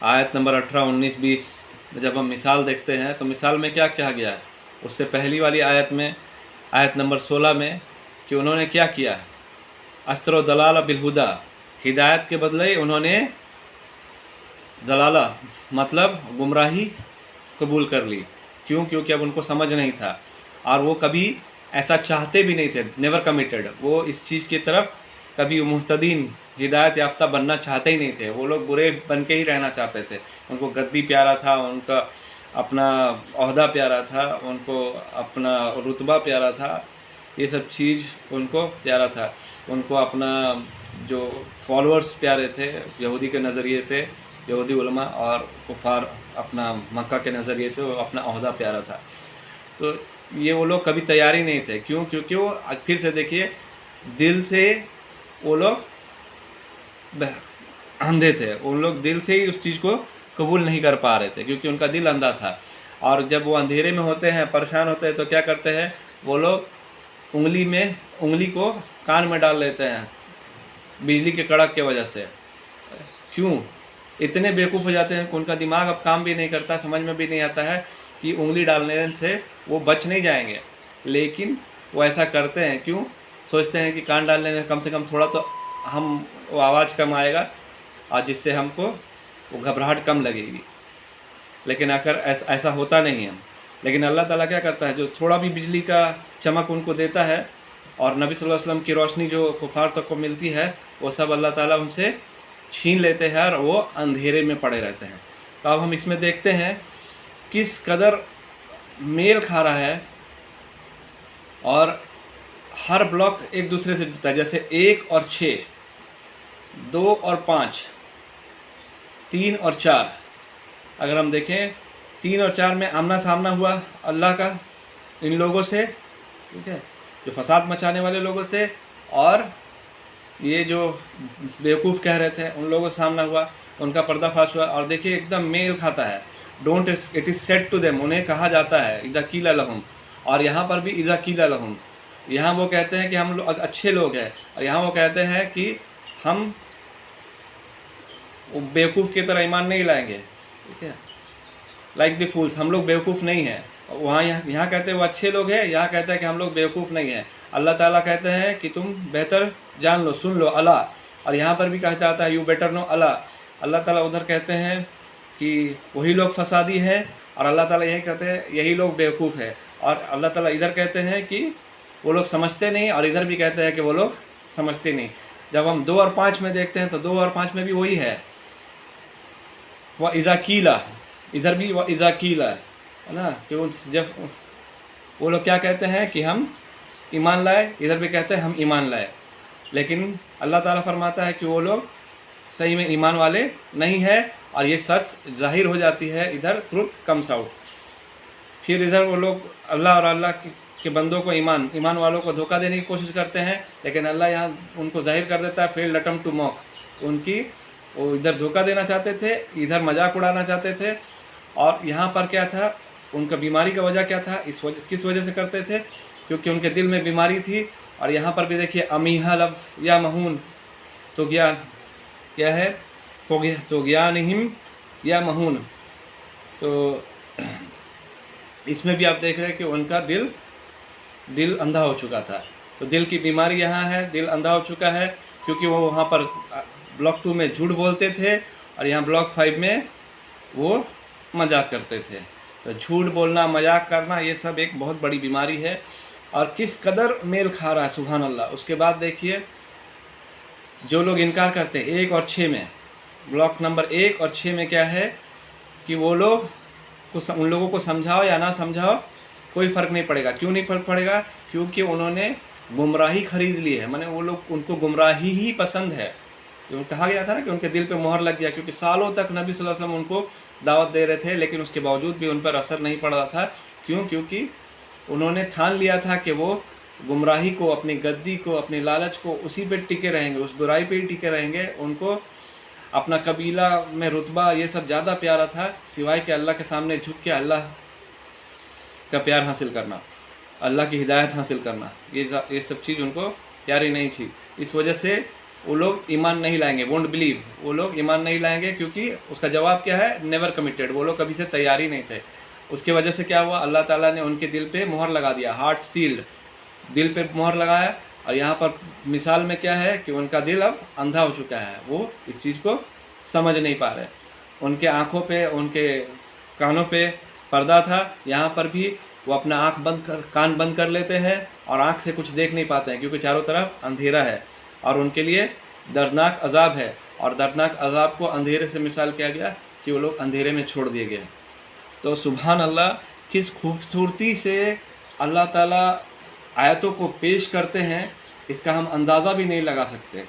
آیت نمبر 18, 19, 20 میں جب ہم مثال دیکھتے ہیں تو مثال میں کیا کہا گیا ہے؟ اس سے پہلی والی آیت میں آیت نمبر 16 میں کہ انہوں نے کیا کیا ہے؟ استر و دلالہ بالہدا، ہدایت کے بدلے انہوں نے ضلالہ مطلب گمراہی قبول کر لی. کیوں؟ کیونکہ اب ان کو سمجھ نہیں تھا، اور وہ کبھی ایسا چاہتے بھی نہیں تھے. نیور کمیٹڈ، وہ اس چیز کی طرف کبھی مہتدین ہدایت یافتہ بننا چاہتے ہی نہیں تھے. وہ لوگ برے بن کے ہی رہنا چاہتے تھے. ان کو گدی پیارا تھا، ان کا اپنا عہدہ پیارا تھا، ان کو اپنا رتبہ پیارا تھا، یہ سب چیز ان کو پیارا تھا. ان کو اپنا جو فالوورز پیارے تھے یہودی کے نظریے سے، یہودی علماء اور کفار اپنا مکہ کے نظریے سے، وہ اپنا عہدہ پیارا تھا. تو یہ وہ لوگ کبھی تیار ہی نہیں تھے. کیوں؟ کیونکہ وہ پھر سے دیکھیے دل سے وہ لوگ اندھے تھے. ان لوگ دل سے ہی اس چیز کو قبول نہیں کر پا رہے تھے، کیونکہ ان کا دل اندھا تھا. اور جب وہ اندھیرے میں ہوتے ہیں، پریشان ہوتے ہیں، تو کیا کرتے ہیں وہ لوگ؟ انگلی کو کان میں ڈال لیتے ہیں بجلی کے کڑک کے وجہ سے. کیوں؟ اتنے بیوقوف ہو جاتے ہیں کہ ان کا دماغ اب کام بھی نہیں کرتا، سمجھ میں بھی نہیں آتا ہے کہ انگلی ڈالنے سے وہ بچ نہیں جائیں گے، لیکن وہ ایسا کرتے ہیں. کیوں؟ سوچتے ہیں کہ کان ڈالنے سے کم تھوڑا تو وہ آواز کم آئے گا، اور جس سے ہم کو وہ گھبراہٹ کم لگے گی. لیکن آخر ایسا ہوتا نہیں ہے. لیکن اللہ تعالیٰ کیا کرتا ہے؟ جو تھوڑا بھی بجلی کا چمک ان کو دیتا ہے، اور نبی صلی اللہ علیہ وسلم کی روشنی جو کفار تک کو ملتی ہے، وہ سب اللہ تعالیٰ ان سے چھین لیتے ہیں، اور وہ اندھیرے میں پڑے رہتے ہیں. تو اب ہم اس میں دیکھتے ہیں کس قدر میل کھا رہا ہے، اور ہر بلاک ایک دوسرے سے جڑتا ہے. جیسے 1 اور 6، 2 اور 5، 3 اور 4. اگر ہم دیکھیں 3 اور 4 میں آمنا سامنا ہوا اللہ کا ان لوگوں سے، ٹھیک ہے، جو فساد مچانے والے لوگوں سے، اور یہ جو بیوقوف کہہ رہے تھے ان لوگوں سے سامنا ہوا، ان کا پردہ فاش ہوا. اور دیکھیے ایک دم میل کھاتا ہے. Don't it is said to them, انہیں کہا جاتا ہے اذا قیل لہم. اور یہاں پر بھی اذا قیل لہم، یہاں وہ کہتے ہیں کہ ہم لوگ اچھے لوگ ہیں، اور یہاں وہ کہتے ہیں کہ ہم بیوقوف کی طرح ایمان نہیں لائیں گے. ٹھیک ہے، لائک دی فولس، ہم لوگ بیوقوف نہیں ہیں. وہاں یہاں کہتے ہیں وہ اچھے لوگ ہیں، یہاں کہتے ہیں کہ ہم لوگ بیوقوف نہیں ہیں. اللہ تعالیٰ کہتے ہیں کہ تم بہتر جان لو، سن لو اللہ. اور یہاں پر بھی کہا جاتا ہے یو بیٹر نو اللہ. اللہ تعالیٰ ادھر کہتے ہیں کہ وہی لوگ فسادی ہے، اور اللہ تعالیٰ یہی کہتے ہیں یہی لوگ بیوقوف ہے. اور اللہ تعالیٰ ادھر کہتے ہیں کہ وہ لوگ سمجھتے نہیں، اور ادھر بھی کہتے ہیں کہ وہ لوگ سمجھتے نہیں. جب ہم 2 اور 5 میں دیکھتے ہیں تو 2 اور 5 میں بھی وہی ہے، وہ اذا قیل، ادھر بھی وہ اذا قیل ہے نا، کہ جب وہ لوگ کیا کہتے ہیں کہ ہم ایمان لائے، ادھر بھی کہتے ہیں ہم ایمان لائے. لیکن اللہ تعالیٰ فرماتا ہے کہ وہ لوگ صحیح میں ایمان والے نہیں ہے، اور یہ سچ ظاہر ہو جاتی ہے ادھر، ٹروتھ کمس آؤٹ. پھر ادھر وہ لوگ اللہ اور اللہ کے بندوں کو، ایمان والوں کو دھوکہ دینے کی کوشش کرتے ہیں، لیکن اللہ یہاں ان کو ظاہر کر دیتا ہے فیلڈ اٹمپٹ ٹو موک. ان کی وہ ادھر دھوکہ دینا چاہتے تھے، ادھر مذاق اڑانا چاہتے تھے. اور یہاں پر کیا تھا؟ ان کا بیماری کا وجہ کیا تھا؟ کس وجہ سے کرتے تھے؟ کیونکہ ان کے دل میں بیماری تھی. اور یہاں پر بھی دیکھیے امیہا لفظ یا مہون، تو کیا ہے؟ طغیانہم یا مہون. تو اس میں بھی آپ دیکھ رہے ہیں کہ ان کا دل اندھا ہو چکا تھا. تو دل کی بیماری یہاں ہے، دل اندھا ہو چکا ہے، کیونکہ وہ وہاں پر بلاک 2 میں جھوٹ بولتے تھے، اور یہاں بلاک 5 میں وہ مذاق کرتے تھے. تو جھوٹ بولنا، مذاق کرنا، یہ سب ایک بہت بڑی بیماری ہے. اور کس قدر میل کھا رہا ہے، سبحان اللہ. اس کے بعد دیکھیے جو لوگ انکار کرتے ہیں 1 اور 6 میں، بلاک نمبر 1 اور 6 میں کیا ہے کہ وہ لوگ ان لوگوں کو سمجھاؤ یا نہ سمجھاؤ کوئی فرق نہیں پڑے گا. کیوں نہیں فرق پڑے گا؟ کیونکہ انہوں نے گمراہی خرید لی ہے. میں نے وہ لوگ، ان کو گمراہی ہی پسند ہے. کہا گیا تھا نا کہ ان کے دل پہ مہر لگ گیا، کیونکہ سالوں تک نبی صلی اللہ علیہ وسلم ان کو دعوت دے رہے تھے، لیکن اس کے باوجود بھی ان پر اثر نہیں پڑ رہا تھا. کیوں؟ کیونکہ انہوں نے ٹھان لیا تھا کہ وہ گمراہی کو، اپنی گدی کو، اپنے لالچ کو، اسی پہ ٹکے رہیں گے، اس برائی پہ ہی ٹکے رہیں گے. ان کو اپنا قبیلہ میں رتبہ یہ سب زیادہ پیارا تھا، سوائے کہ اللہ کے سامنے جھک کے اللہ کا پیار حاصل کرنا، اللہ کی ہدایت حاصل کرنا. یہ سب چیز ان کو پیاری نہیں تھی. اس وجہ سے وہ لوگ ایمان نہیں لائیں گے، وونٹ بلیو، وہ لوگ ایمان نہیں لائیں گے، کیونکہ اس کا جواب کیا ہے؟ نیور کمیٹیڈ، وہ لوگ کبھی سے تیار ہی نہیں تھے۔ اس کی وجہ سے کیا ہوا؟ اللہ تعالیٰ نے ان کے دل پہ مہر لگا دیا، ہارٹ سیلڈ، دل پہ مہر لگایا۔ اور یہاں پر مثال میں کیا ہے کہ ان کا دل اب اندھا ہو چکا ہے، وہ اس چیز کو سمجھ نہیں پا رہے۔ ان کے آنکھوں پہ، ان کے کانوں پہ پردہ تھا، یہاں پر بھی وہ اپنا کان بند کر لیتے ہیں اور آنکھ سے کچھ دیکھ نہیں پاتے ہیں، کیونکہ چاروں طرف اندھیرا ہے اور ان کے لیے دردناک عذاب ہے۔ اور دردناک عذاب کو اندھیرے سے مثال کیا گیا کہ وہ لوگ اندھیرے میں چھوڑ دیے گئے۔ تو سبحان اللہ، کس خوبصورتی سے اللہ تعالیٰ آیتوں کو پیش کرتے ہیں، اس کا ہم اندازہ بھی نہیں لگا سکتے۔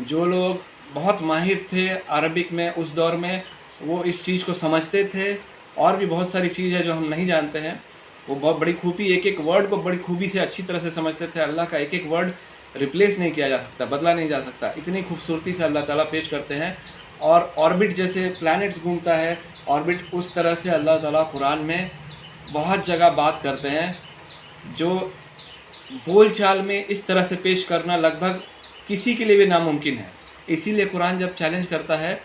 جو لوگ بہت ماہر تھے عربک میں اس دور میں، وہ اس چیز کو سمجھتے تھے، اور بھی بہت ساری چیز ہے جو ہم نہیں جانتے ہیں، وہ بہت بڑی خوبی، ایک ایک ورڈ کو بڑی خوبی سے اچھی طرح سے سمجھتے تھے۔ اللہ کا ایک ایک ورڈ ریپلیس نہیں کیا جا سکتا، بدلا نہیں جا سکتا، اتنی خوبصورتی سے اللہ تعالیٰ پیش کرتے ہیں۔ اور آربٹ جیسے پلانٹس گھومتا ہے آربٹ، اس طرح سے اللہ تعالیٰ قرآن میں بہت جگہ بات کرتے ہیں، جو بول چال میں اس طرح سے پیش کرنا لگ بھگ کسی کے لیے بھی ناممکن ہے۔ اسی لیے قرآن جب چیلنج کرتا ہے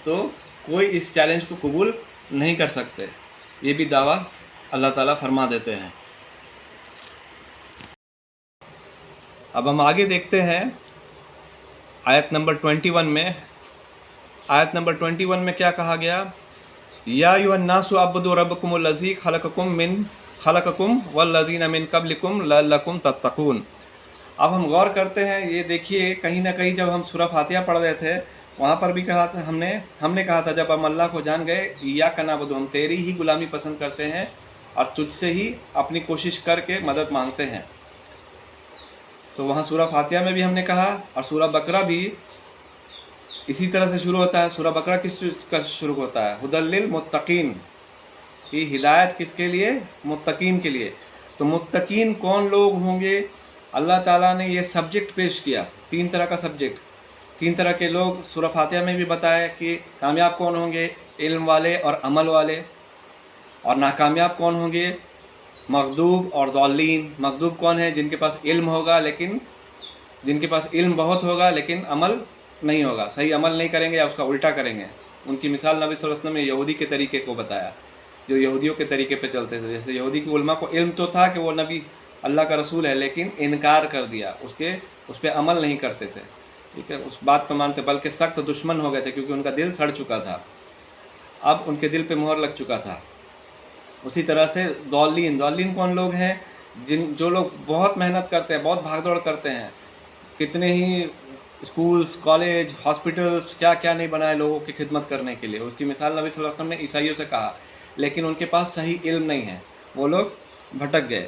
تو کوئی اس چیلنج کو قبول نہیں کر سکتے، یہ بھی دعویٰ اللہ تعالیٰ فرما دیتے ہیں۔ اب ہم آگے دیکھتے ہیں آیت نمبر 21 میں۔ آیت نمبر 21 میں کیا کہا گیا؟ یا ایھا الناس اعبدوا ربکم الذی خلقکم والذین من قبلکم لعلکم تتقون۔ اب ہم غور کرتے ہیں، یہ دیکھیے کہیں نہ کہیں جب ہم سورہ فاتحہ پڑھ رہے تھے، وہاں پر بھی کہا تھا ہم نے کہا تھا جب ہم اللہ کو جان گئے، ایاک نعبد، ہم تیری ہی غلامی پسند کرتے ہیں اور تجھ سے ہی اپنی کوشش کر کے مدد مانگتے ہیں۔ تو وہاں سورہ فاتحہ میں بھی ہم نے کہا، اور سورہ بقرہ بھی اسی طرح سے شروع ہوتا ہے۔ سورہ بقرہ کس کا شروع ہوتا ہے؟ ھدی للمتقین، کی ہدایت کس کے لیے؟ متقین کے لیے۔ تو متقین کون لوگ ہوں گے؟ اللہ تعالیٰ نے یہ سبجیکٹ پیش کیا، تین طرح کا سبجیکٹ، تین طرح کے لوگ سورہ فاتحہ میں بھی بتایا کہ کامیاب کون ہوں گے؟ علم والے اور عمل والے، اور ناکامیاب کون ہوں گے؟ مغضوب اور ضالین۔ مغضوب کون ہے؟ جن کے پاس علم ہوگا لیکن جن کے پاس علم بہت ہوگا لیکن عمل نہیں ہوگا، صحیح عمل نہیں کریں گے یا اس کا الٹا کریں گے۔ ان کی مثال نبی صلی اللہ علیہ وسلم نے یہودی کے طریقے کو بتایا، جو یہودیوں کے طریقے پہ چلتے تھے۔ جیسے یہودی کی علماء کو علم تو تھا کہ وہ نبی اللہ کا رسول ہے، لیکن انکار کر دیا، اس پہ عمل نہیں کرتے تھے، ٹھیک ہے، اس بات پہ مانتے، بلکہ سخت دشمن ہو گئے تھے، کیونکہ ان کا دل سڑ چکا تھا، اب ان کے دل پہ مہر لگ چکا تھا۔ اسی طرح سے ضالین کون لوگ ہیں؟ جو لوگ بہت محنت کرتے ہیں، بہت بھاگ دوڑ کرتے ہیں، کتنے ہی اسکولز، کالج، ہاسپٹلس، کیا کیا نہیں بنائے لوگوں کی خدمت کرنے کے لیے۔ اس کی مثال نبی صلی اللہ علیہ وسلم نے عیسائیوں سے کہا، لیکن ان کے پاس صحیح علم نہیں ہے، وہ لوگ بھٹک گئے،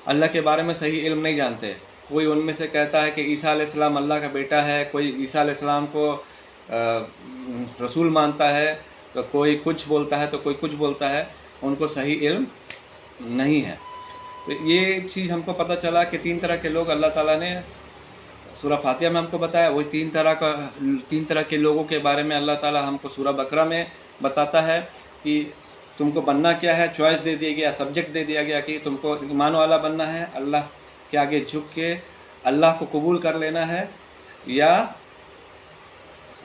اللہ کے بارے میں صحیح علم نہیں جانتے۔ کوئی ان میں سے کہتا ہے کہ عیسیٰ علیہ السلام اللہ کا بیٹا ہے، کوئی عیسیٰ علیہ السلام کو رسول مانتا ہے، تو کوئی کچھ بولتا ہے تو کوئی کچھ بولتا ہے، ان کو صحیح علم نہیں ہے۔ تو یہ چیز ہم کو پتہ چلا کہ تین طرح کے لوگ اللہ تعالیٰ نے سورہ فاتحہ میں ہم کو بتایا، وہی تین طرح کے لوگوں کے بارے میں اللہ تعالیٰ ہم کو سورہ بقرہ میں بتاتا ہے کہ تم کو بننا کیا ہے۔ چوائس دے دیا گیا، سبجیکٹ دے دیا گیا کہ تم کو ایمان والا بننا ہے، اللہ کے آگے جھک کے اللہ کو قبول کر لینا ہے، یا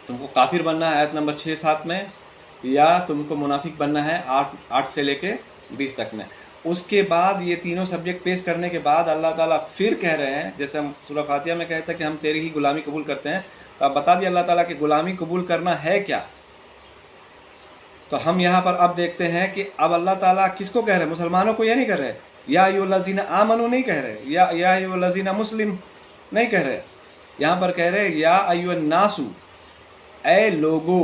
تم کو کافر بننا ہے آیت نمبر 6-7 میں، یا تم کو منافق بننا ہے 8 سے لے کے 20 تک میں۔ اس کے بعد یہ تینوں سبجیکٹ پیش کرنے کے بعد اللہ تعالیٰ پھر کہہ رہے ہیں، جیسے ہم سورہ فاتحہ میں کہتے ہیں کہ ہم تیری ہی غلامی قبول کرتے ہیں، تو اب بتا دیا اللہ تعالیٰ کہ غلامی قبول کرنا ہے کیا۔ تو ہم یہاں پر اب دیکھتے ہیں کہ اب اللہ تعالیٰ کس کو کہہ رہے ہیں؟ مسلمانوں کو یہ نہیں کہہ رہے، یا ایھا الذین آمنوا نہیں کہہ رہے، یا ایھا الذین مسلم نہیں کہہ رہے، یہاں پر کہہ رہے یا ایھا الناس، اے لوگو،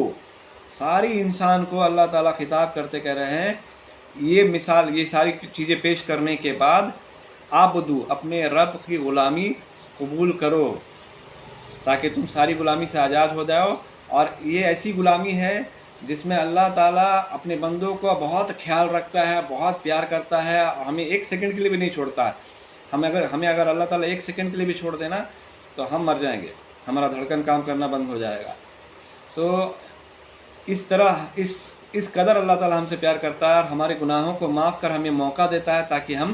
ساری انسان کو اللہ تعالیٰ خطاب کرتے کہہ رہے ہیں۔ یہ مثال، یہ ساری چیزیں پیش کرنے کے بعد عبدو، اپنے رب کی غلامی قبول کرو تاکہ تم ساری غلامی سے آزاد ہو جاؤ۔ اور یہ ایسی غلامی ہے جس میں اللہ تعالیٰ اپنے بندوں کو بہت خیال رکھتا ہے، بہت پیار کرتا ہے، اور ہمیں ایک سیکنڈ کے لیے بھی نہیں چھوڑتا ہے۔ ہمیں اگر اللہ تعالیٰ ایک سیکنڈ کے لیے بھی چھوڑ دینا تو ہم مر جائیں گے، ہمارا دھڑکن کام کرنا بند ہو جائے گا۔ تو اس طرح اس قدر اللہ تعالیٰ ہم سے پیار کرتا ہے، اور ہمارے گناہوں کو معاف کر ہمیں موقع دیتا ہے تاکہ ہم